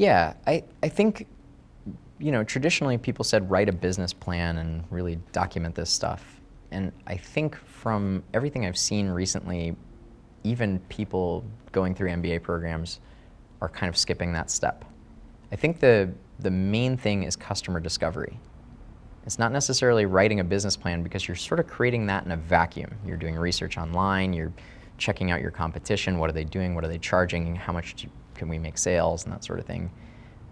Yeah, I think, traditionally people said write a business plan and really document this stuff. And I think from everything I've seen recently, even people going through MBA programs are kind of skipping that step. I think the main thing is customer discovery. It's not necessarily writing a business plan because you're sort of creating that in a vacuum. You're doing research online, you're checking out your competition, what are they doing, what are they charging, how much can we make sales, and that sort of thing.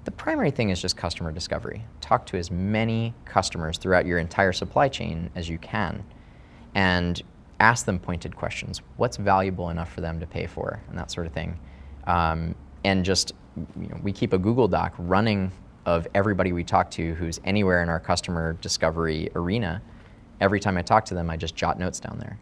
The primary thing is just customer discovery. Talk to as many customers throughout your entire supply chain as you can and ask them pointed questions. What's valuable enough for them to pay for, and that sort of thing. And just, we keep a Google Doc running of everybody we talk to who's anywhere in our customer discovery arena. Every time I talk to them, I just jot notes down there.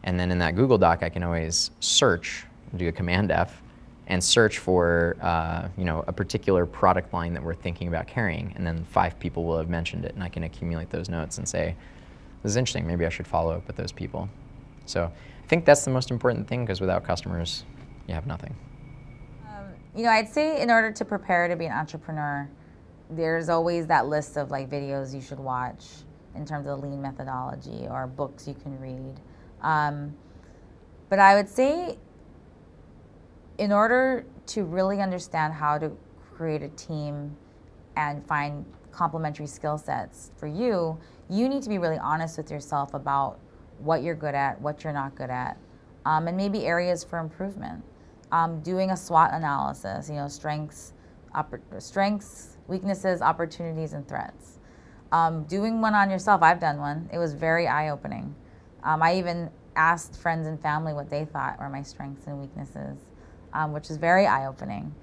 And then in that Google Doc, I can always search, do a Command F, and search for a particular product line that we're thinking about carrying. And then 5 people will have mentioned it, and I can accumulate those notes and say, this is interesting, maybe I should follow up with those people. So I think that's the most important thing, because without customers, you have nothing. I'd say in order to prepare to be an entrepreneur, there's always that list of videos you should watch in terms of lean methodology or books you can read. But I would say in order to really understand how to create a team and find complementary skill sets for you, you need to be really honest with yourself about what you're good at, what you're not good at, and maybe areas for improvement. Doing a SWOT analysis, strengths, weaknesses, opportunities, and threats. Doing one on yourself, I've done one. It was very eye-opening. I even asked friends and family what they thought were my strengths and weaknesses, which is very eye-opening.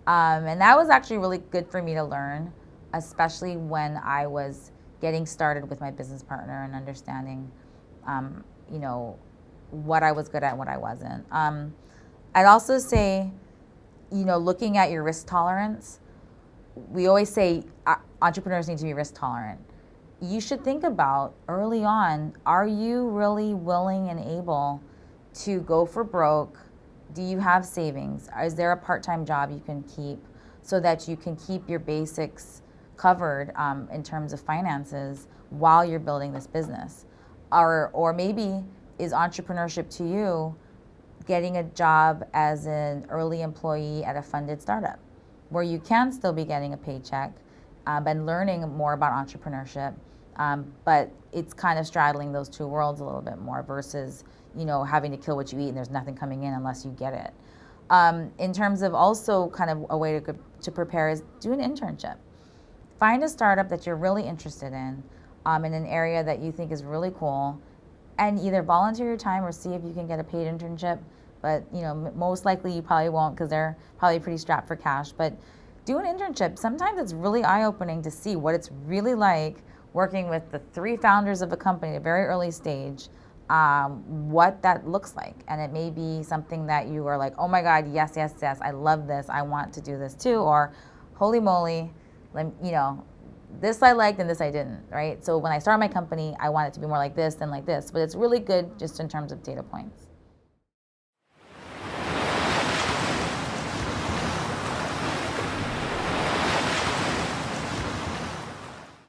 And that was actually really good for me to learn, especially when I was getting started with my business partner and understanding, what I was good at and what I wasn't. I'd also say, looking at your risk tolerance. We always say entrepreneurs need to be risk tolerant. You should think about early on, are you really willing and able to go for broke? Do you have savings? Is there a part-time job you can keep so that you can keep your basics covered in terms of finances while you're building this business? Or maybe is entrepreneurship to you getting a job as an early employee at a funded startup where you can still be getting a paycheck and learning more about entrepreneurship, but it's kind of straddling those two worlds a little bit more versus having to kill what you eat and there's nothing coming in unless you get it. In terms of also kind of a way to prepare is do an internship. Find a startup that you're really interested in an area that you think is really cool, and either volunteer your time or see if you can get a paid internship. But most likely you probably won't because they're probably pretty strapped for cash. But do an internship. Sometimes it's really eye-opening to see what it's really like working with the 3 founders of a company at a very early stage, what that looks like. And it may be something that you are like, oh my God, yes, yes, yes, I love this. I want to do this too. Or holy moly, this I liked and this I didn't, right? So when I started my company, I want it to be more like this than like this. But it's really good just in terms of data points.